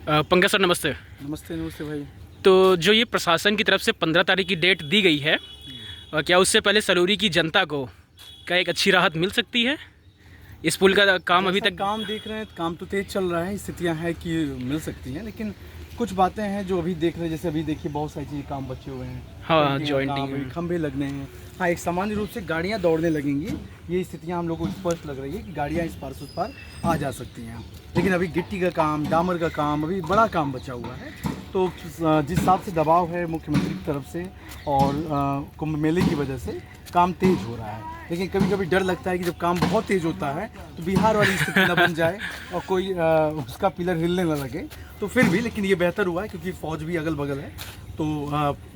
Pankaj sir नमस्ते। नमस्ते नमस्ते भाई। तो जो ये प्रशासन की तरफ से 15 तारीख की डेट दी गई है, क्या उससे पहले सलूरी की जनता को क्या एक अच्छी राहत मिल सकती है? इस पुल का काम अभी तक काम देख रहे हैं, काम तो तेज चल रहा है, स्थितियां हैं कि मिल सकती हैं, लेकिन कुछ बातें हैं जो अभी देख रहे हैं। जैसे अभी देखिए बहुत सारी चीज़ें काम बचे हुए हैं। हाँ, जॉइंटिंग, खंभे लगने हैं। हाँ, एक सामान्य रूप से गाड़ियां दौड़ने लगेंगी। ये स्थितियां हम लोग को स्पष्ट लग रही है कि गाड़ियां इस पार से उस पार आ जा सकती हैं। लेकिन अभी गिट्टी का काम, डामर का काम, अभी बड़ा काम बचा हुआ है। तो जिस हिसाब से दबाव है मुख्यमंत्री की तरफ से और कुंभ मेले की वजह से काम तेज हो रहा है। लेकिन कभी कभी डर लगता है कि जब काम बहुत तेज़ होता है तो बिहार वाली स्थिति न बन जाए और कोई उसका पिलर हिलने न लगे। तो फिर भी लेकिन ये बेहतर हुआ है क्योंकि फ़ौज भी अगल बगल है। तो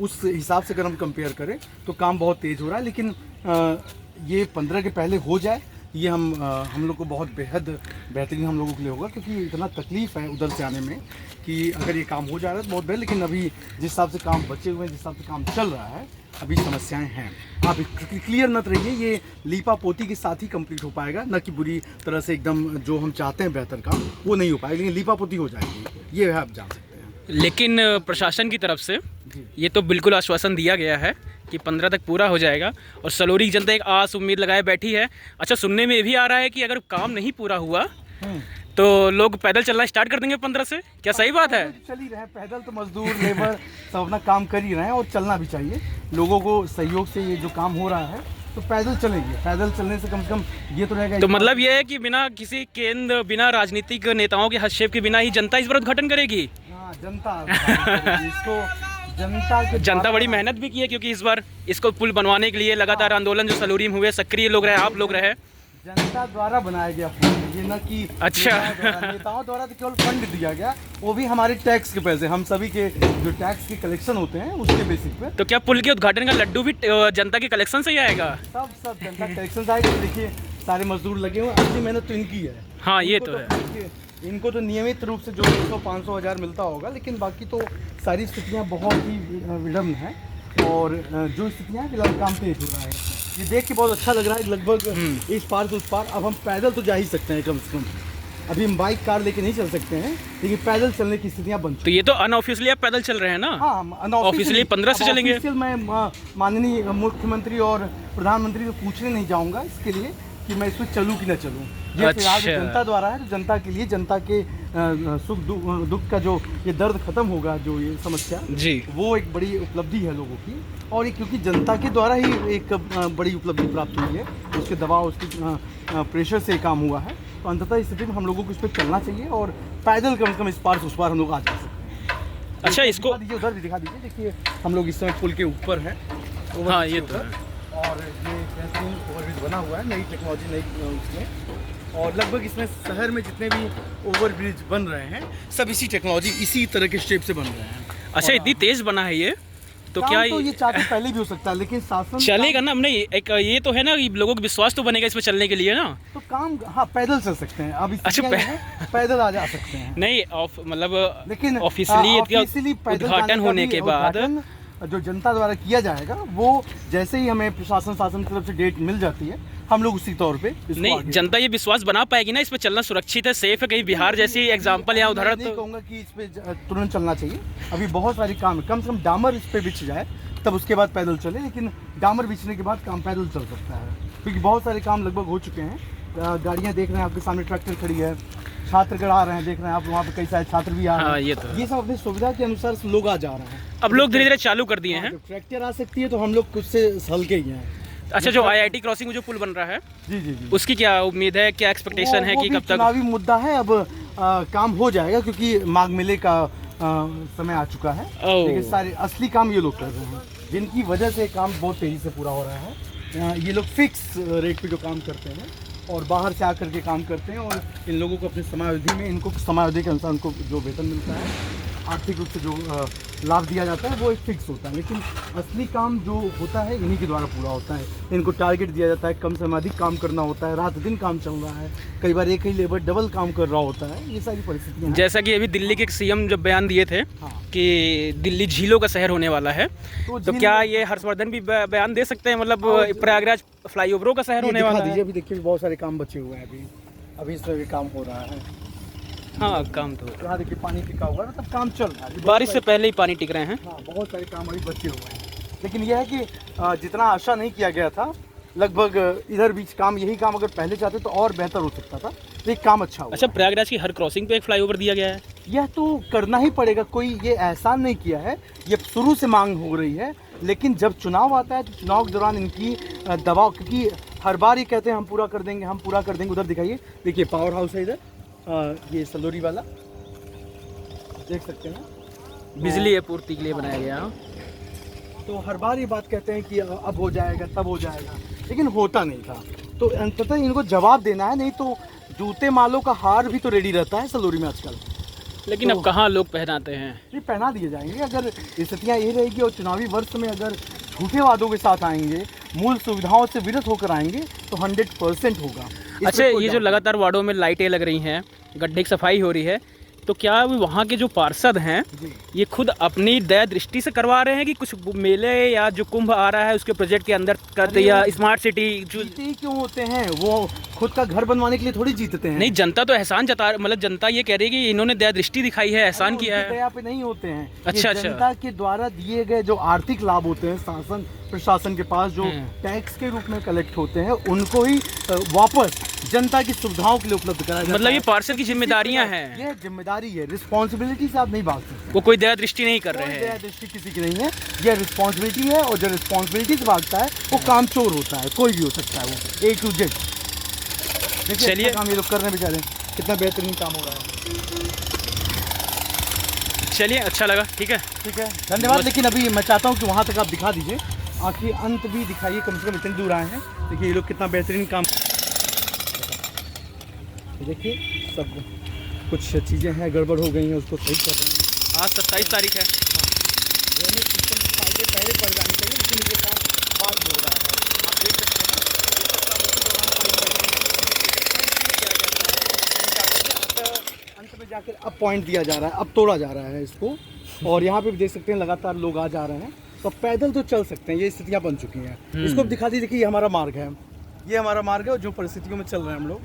उस हिसाब से अगर हम कंपेयर करें तो काम बहुत तेज़ हो रहा है। लेकिन ये 15 के पहले हो जाए, ये हम लोग को बहुत बेहद बेहतरीन हम लोगों के लिए होगा, क्योंकि इतना तकलीफ़ है उधर से आने में कि अगर ये काम हो जा रहा है तो बहुत बेहतर। लेकिन अभी जिस हिसाब से काम बचे हुए हैं, जिस हिसाब से काम चल रहा है, अभी समस्याएं हैं। आप क्लियर मत रहिए, ये लीपा पोती के साथ ही कंप्लीट हो पाएगा, न कि बुरी तरह से एकदम जो हम चाहते हैं बेहतर काम वो नहीं हो पाएगा, लेकिन लीपा पोती हो जाएगी, ये आप जान सकते हैं। लेकिन प्रशासन की तरफ से ये तो बिल्कुल आश्वासन दिया गया है कि 15 तक पूरा हो जाएगा और सलोरी की जनता एक आस उम्मीद लगाए बैठी है। अच्छा, सुनने में ये भी आ रहा है कि अगर काम नहीं पूरा हुआ तो लोग पैदल चलना स्टार्ट कर देंगे 15 से। क्या सही बात है? चल ही रहे हैं पैदल, तो मजदूर लेबर सब अपना काम कर ही रहे हैं और चलना भी चाहिए। लोगों को सहयोग से ये जो काम हो रहा है तो पैदल चलेंगे। पैदल चलने से कम ये तो रहेगा। तो मतलब ये है कि बिना किसी केंद्र, बिना राजनीतिक नेताओं के हस्तक्षेप के बिना ही जनता इस पर उद्घाटन करेगी। हाँ, इसको जनता बड़ी मेहनत भी की है, क्योंकि इस बार इसको पुल बनवाने के लिए लगातार आंदोलन जो सलूरी में हुए, सक्रिय लोग रहे, आप लोग रहे। जनता द्वारा बनाया गया फंड, ये न कि अच्छा नेताओं द्वारा तो केवल फंड दिया गया, वो भी हमारे टैक्स के पैसे, हम सभी के जो टैक्स के कलेक्शन होते हैं उसके बेसिस पे। तो क्या पुल के उद्घाटन का लड्डू भी जनता के कलेक्शन से ही आएगा? सब जनता कलेक्शन आएगा। देखिए सारे मजदूर लगे हुए, असली मेहनत तो इनकी है। हाँ, ये तो है। इनको तो नियमित रूप से जो 100-500 हज़ार मिलता होगा, लेकिन बाकी तो सारी स्थितियाँ बहुत ही विडम्ब हैं। और जो स्थितियाँ फिलहाल काम तेज हो रहा है, ये देख के बहुत अच्छा लग रहा है। लगभग इस पार से उस पार अब हम पैदल तो जा ही सकते हैं कम से कम। अभी हम बाइक कार लेके नहीं चल सकते हैं, लेकिन पैदल चलने की स्थितियाँ बन चुकी हैं। तो ये तो अनऑफिशियली आप पैदल चल रहे हैं ना? हाँ, ऑफिशियली 15 से चलेंगे। मैं माननीय मुख्यमंत्री और प्रधानमंत्री को पूछने नहीं जाऊँगा इसके लिए कि मैं इसमें चलूँ कि न चलूँ। ये फिलहाल जनता द्वारा है, तो जनता के लिए, जनता के सुख दुख का जो ये दर्द खत्म होगा, जो ये समस्या जी, वो एक बड़ी उपलब्धि है लोगों की। और ये क्योंकि जनता के द्वारा ही एक बड़ी उपलब्धि प्राप्त हुई है, उसके दबाव, उसके प्रेशर से काम हुआ है। तो अंततः स्थिति में हम लोगों को इस पर चलना चाहिए और पैदल कम से कम इस पार से उस पार हम लोग आ जा सकते हैं। अच्छा, इसको उधर भी दिखा दीजिए। देखिए हम लोग इस समय पुल के ऊपर हैं। हाँ, ये तो है। और ये बेहतरीन ओवरब्रिज बना हुआ है, नई टेक्नोलॉजी, नई उसमें। और लगभग इसमें शहर में जितने भी ओवरब्रिज बन रहे हैं सब इसी टेक्नोलॉजी, इसी तरह के शेप से बन रहे हैं। अच्छा, इतनी तेज बना है ये? तो क्या तो ये चाहते पहले भी हो सकता है, लेकिन शासन चलेगा ना? हमने एक ये तो है ना कि लोगों को विश्वास तो बनेगा इस पर चलने के लिए ना। तो काम, हाँ, पैदल चल सकते हैं। अब अच्छा, पैदल आ जा सकते हैं। नहीं, मतलब लेकिन ऑफिशियली उद्घाटन होने के बाद जो जनता द्वारा किया जाएगा, वो जैसे ही हमें शासन की तरफ से डेट मिल जाती है, हम लोग उसी तौर पे नहीं, जनता ये विश्वास बना पाएगी ना इस पे चलना सुरक्षित है, सेफ है? कहीं बिहार जैसी एग्जांपल या उदाहरण नहीं कहूँगा कि इस पे तुरंत चलना चाहिए। अभी बहुत सारे काम है, कम से कम डामर इस पे बिछ जाए तब उसके बाद पैदल चले। लेकिन डामर बिछने के बाद काम पैदल चल सकता है, क्योंकि बहुत सारे काम लगभग हो चुके हैं। गाड़ियाँ देख रहे हैं आपके सामने, ट्रैक्टर खड़ी है, छात्रगण आ रहे हैं, देख रहे हैं आप, वहाँ पे कई सारे छात्र भी आ रहे हैं। हाँ, ये सब अपनी सुविधा के अनुसार लोग आ जा रहे हैं। अब लोग धीरे धीरे चालू कर दिए हैं। ट्रैक्टर आ सकती है तो हम लोग कुछ से हल्के ही हैं। अच्छा, जो IIT क्रॉसिंग जो पुल बन रहा है, जी, उसकी क्या उम्मीद है, क्या एक्सपेक्टेशन है कि कब तक? चुनावी मुद्दा है, अब काम हो जाएगा क्योंकि माघ मेले का समय आ चुका है। लेकिन सारे असली काम ये लोग कर रहे हैं, जिनकी वजह से काम बहुत तेजी से पूरा हो रहा है। ये लोग फिक्स रेट पे जो काम करते हैं और बाहर से आकर के काम करते हैं, और इन लोगों को अपनी समयावधि में, इनको समयावधि के अनुसार उनको जो वेतन मिलता है, आर्थिक रूप से जो लाभ दिया जाता है, वो एक फिक्स होता है। लेकिन असली काम जो होता है इन्हीं के द्वारा पूरा होता है। इनको टारगेट दिया जाता है, कम समय अधिक काम करना होता है, रात दिन काम चल रहा है, कई बार एक ही लेबर डबल काम कर रहा होता है। ये सारी परिस्थितियाँ, जैसा कि अभी दिल्ली के CM जब बयान दिए थे कि दिल्ली झीलों का शहर होने वाला है, तो क्या ये हर्षवर्धन भी बयान दे सकते हैं? मतलब प्रयागराज फ्लाईओवरों का शहर होने वाला है। अभी देखिए बहुत सारे काम बचे हुए हैं, अभी इसमें भी काम हो रहा है। हाँ काम तो यहाँ देखिए पानी टिका हुआ है, मतलब काम चल रहा है। बारिश से पहले ही पानी टिक रहे हैं। हाँ, बहुत सारे काम अभी बचे हुए हैं, लेकिन यह है कि जितना आशा नहीं किया गया था, लगभग इधर बीच काम, यही काम अगर पहले चाहते तो और बेहतर हो सकता था। तो एक काम अच्छा हुआ। अच्छा, प्रयागराज की हर क्रॉसिंग पे एक फ्लाईओवर दिया गया है। यह तो करना ही पड़ेगा, कोई ये एहसान नहीं किया है, ये शुरू से मांग हो रही है। लेकिन जब चुनाव आता है तो चुनाव के दौरान इनकी दबाव, क्योंकि हर बार ये कहते हैं हम पूरा कर देंगे, हम पूरा कर देंगे। उधर दिखाइए, देखिए पावर हाउस है इधर, ये सलोरी वाला देख सकते हैं, बिजली आपूर्ति के लिए बनाया गया। तो हर बार ये बात कहते हैं कि अब हो जाएगा, तब हो जाएगा, लेकिन होता नहीं था। तो अंततः इनको जवाब देना है, नहीं तो जूते मालों का हार भी तो रेडी रहता है सलोरी में आजकल। लेकिन अब कहाँ लोग पहनाते हैं। ये पहना दिए जाएंगे अगर स्थितियाँ यही रहेगी और चुनावी वर्ष में अगर झूठे वादों के साथ आएंगे, मूल सुविधाओं से विरत होकर आएंगे तो 100% होगा। अच्छा, ये जो लगातार वार्डों में लाइटें लग रही हैं, गड्ढे की सफाई हो रही है, तो क्या वहाँ के जो पार्षद हैं ये खुद अपनी दया दृष्टि से करवा रहे हैं कि कुछ मेले या जो कुंभ आ रहा है उसके प्रोजेक्ट के अंदर करते, या स्मार्ट सिटी जो जीते ही क्यों होते हैं, वो खुद का घर बनवाने के लिए थोड़ी जीतते हैं। नहीं, जनता तो एहसान जता, मतलब जनता ये कह रही है कि इन्होंने दया दृष्टि दिखाई है, एहसान किया है। दया पे नहीं होते हैं। अच्छा, ये जनता के द्वारा दिए गए जो आर्थिक लाभ होते हैं शासन प्रशासन के पास, जो टैक्स के रूप में कलेक्ट होते हैं, उनको ही वापस जनता की सुविधाओं के लिए उपलब्ध कराया जाता है। मतलब ये पार्षद की जिम्मेदारियां हैं। ये जिम्मेदारी है, रिस्पॉन्सिबिलिटी से आप नहीं भाग सकते। वो कोई दया दृष्टि नहीं कर रहे कोई हैं। दया दृष्टि किसी की नहीं है, यह रिस्पॉन्सिबिलिटी है। और जो रिस्पॉन्सिबिलिटी से भागता है वो कामचोर होता है, कोई भी हो सकता है वो, A to Z। देखिए चलिए, काम ये लोग कर रहे हैं बेचारे, कितना बेहतरीन काम हो रहा है। चलिए, अच्छा लगा, ठीक है, ठीक है, धन्यवाद। लेकिन अभी मैं चाहता हूँ कि वहाँ तक आप दिखा दीजिए, आखिर अंत भी दिखाइए, कम से कम इतनी दूर आए हैं। देखिए ये लोग कितना बेहतरीन काम, देखिए सब कुछ चीज़ें हैं गड़बड़ हो गई हैं, उसको सही कर रहे हैं। आज 27 तारीख है। ड्रेनेज सिस्टम की फायदे पहले पड़ जाने चाहिए, लेकिन ये काम बाद में हो रहा है। आप देख सकते हैं अंत में जाकर अब पॉइंट दिया जा रहा है, अब तोड़ा जा रहा है इसको। और यहाँ पे भी देख सकते हैं लगातार लोग आ जा रहे हैं, तो पैदल तो चल सकते हैं, ये स्थितियाँ बन चुकी हैं। इसको भी दिखा दीजिए कि ये हमारा मार्ग है, ये हमारा मार्ग है, और जो परिस्थितियों में चल रहे हैं हम लोग,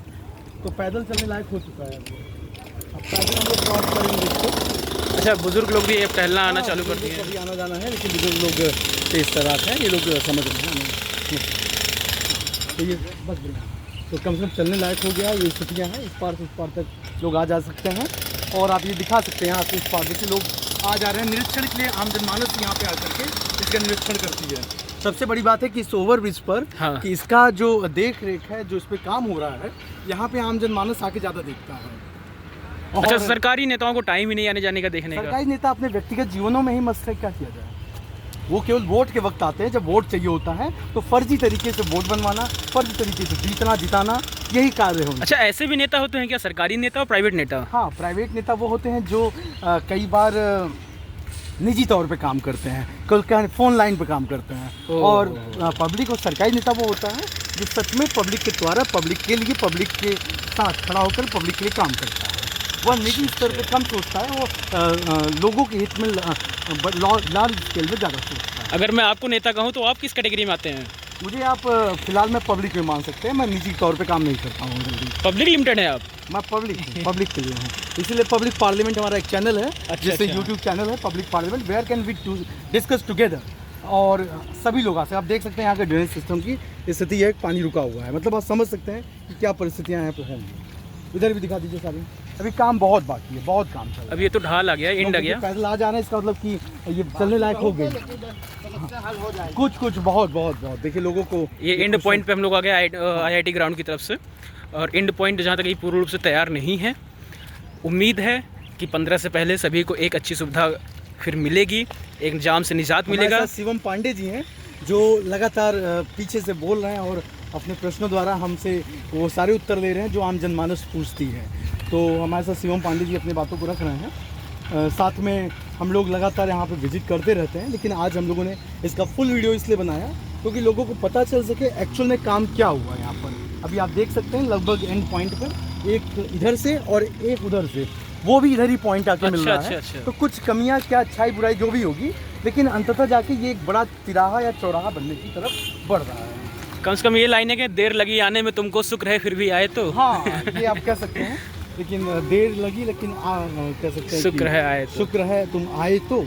तो पैदल चलने लायक हो चुका है। अब पैदल हम लोग क्रॉस करेंगे इसको। अच्छा, बुजुर्ग लोग भी अब टहलना आना चालू कर दिए हैं। अभी आना जाना है, लेकिन बुजुर्ग लोग तेज तरार हैं, ये लोग समझ रहे हैं। तो ये बस बढ़िया, तो कम से कम चलने लायक हो गया। ये स्थितियाँ हैं, इस पार से उस पार तक लोग आ जा सकते हैं। और आप ये दिखा सकते हैं यहाँ से इस पार देखिए लोग आ जा रहे हैं निरीक्षण के लिए। आम जनमानस यहाँ पे आकर के इसका निरीक्षण करती है। सबसे बड़ी बात है कि इस ओवरब्रिज पर कि इसका जो देख रेख है, जो इस पे काम हो रहा है, यहाँ पे आम जनमानस आके ज़्यादा देखता है। अच्छा, सरकारी नेताओं को टाइम ही नहीं आने जाने का देखने का। सरकारी नेता अपने व्यक्तिगत जीवनों में ही मस्त है, क्या किया जाए। वो केवल वोट के वक्त आते हैं, जब वोट चाहिए होता है तो फर्जी तरीके से वोट बनवाना, फर्जी तरीके से जीतना जिताना, यही कार्य होना। अच्छा, ऐसे भी नेता होते हैं क्या, सरकारी नेता और प्राइवेट नेता? हाँ, प्राइवेट नेता वो होते हैं जो कई बार निजी तौर पे काम करते हैं, कल फोन लाइन पे काम करते हैं। और पब्लिक और सरकारी नेता वो होता है जो सच में पब्लिक के द्वारा, पब्लिक के लिए, पब्लिक के साथ खड़ा होकर पब्लिक के लिए काम करता है। वह निजी स्तर पे कम सोचता है, वो लोगों के हित में लार्ज स्केल में ज़्यादा सोचता है। अगर मैं आपको नेता कहूँ तो आप किस कैटेगरी में आते हैं? मुझे आप फिलहाल मैं पब्लिक में मान सकते हैं, मैं निजी तौर पे काम नहीं करता हूँ जल्दी। पब्लिक लिमिटेड है आप? मैं पब्लिक के लिए हूँ, इसीलिए पब्लिक पार्लियामेंट हमारा एक चैनल है। जैसे यूट्यूब चैनल है public parliament, where can we discuss together. और सभी लोग आ सकते हैं। आप देख सकते हैं यहाँ के ड्रेनेज सिस्टम की स्थिति है, पानी रुका हुआ है, मतलब आप समझ सकते हैं कि क्या परिस्थितियाँ यहाँ पे होंगी। इधर भी दिखा दीजिए सारी, अभी काम बहुत बाकी है, बहुत काम चल रहा है। अब ये तो ढाल आ गया, एंड आ गया, पैदल आ जाना, इसका मतलब कि ये चलने लायक हो गई। कुछ बहुत देखिए लोगों को, ये एंड पॉइंट पे हम लोग आ गए IIT ग्राउंड की तरफ से। और एंड पॉइंट जहाँ तक ये पूर्ण रूप से तैयार नहीं है। उम्मीद है कि 15 से पहले सभी को एक अच्छी सुविधा फिर मिलेगी, एक जाम से निजात मिलेगा। शिवम पांडे जी हैं जो लगातार पीछे से बोल रहे हैं और अपने प्रश्नों द्वारा हमसे वो सारे उत्तर दे रहे हैं जो आम जनमानस पूछती है। तो हमारे साथ शिवम पांडे जी अपनी बातों को रख रहे हैं। साथ में हम लोग लगातार यहाँ पे विजिट करते रहते हैं, लेकिन आज हम लोगों ने इसका फुल वीडियो इसलिए बनाया क्योंकि लोगों को पता चल सके एक्चुअल में काम क्या हुआ यहाँ पर। अभी आप देख सकते हैं लगभग एंड पॉइंट पर एक इधर से और एक उधर से, वो भी इधर ही पॉइंट आके मिल रहा है। तो कुछ कमियाँ, क्या अच्छाई बुराई जो भी होगी, लेकिन अंततः जाके ये एक बड़ा तिराहा या चौराहा बनने की तरफ बढ़ रहा है। कम से कम ये लाइन है कि देर लगी आने में तुमको सुख रहे फिर भी आए तो। हाँ, ये आप कह सकते हैं। लेकिन देर लगी, लेकिन कह सकते हैं शुक्र कि है आए तो। शुक्र है तुम आए तो,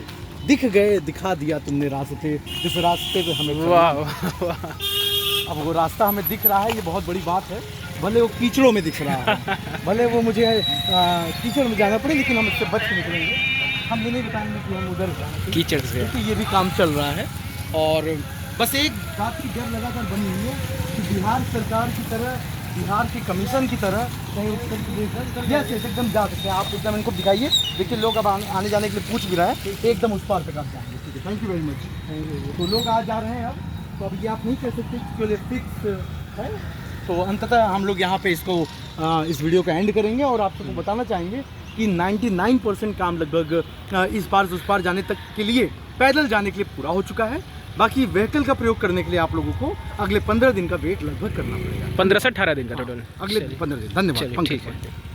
दिख गए, दिखा दिया तुमने रास्ते, जिस रास्ते पे हमें चलना वाह है। वाह वाह। अब वो रास्ता हमें दिख रहा है, ये बहुत बड़ी बात है। भले वो कीचड़ों में दिख रहा है, भले वो मुझे कीचड़ में जाना पड़े, लेकिन हम इससे बच के निकलेंगे। हम ये नहीं बताएंगे कि हम उधर कीचड़ से क्योंकि ये भी काम चल रहा है। और बस एक बात की डर लगातार बनी हुई है कि बिहार सरकार की तरह, बिहार के कमीशन की तरह कहीं उत्तर प्रदेश यस एकदम जा सकते हैं। आप एकदम इनको दिखाइए, देखिए लोग अब आने जाने के लिए पूछ भी रहा है, एकदम उस पार तक आप जाएंगे। ठीक है, थैंक यू वेरी मच। तो लोग आ जा रहे हैं अब, तो अब ये आप नहीं कह सकते कि फिक्स है। तो अंततः हम लोग यहाँ पे इसको इस वीडियो का एंड करेंगे और आप सबको बताना चाहेंगे कि 99% काम लगभग इस पार से उस पार जाने तक के लिए पैदल जाने के लिए पूरा हो चुका है। बाकी व्हीकल का प्रयोग करने के लिए आप लोगों को अगले 15 दिन का वेट लगभग करना पड़ेगा। 15 से 18 दिन का टोटल। अगले 15 दिन। धन्यवाद। चलिए पंकज ठीक भाई। है।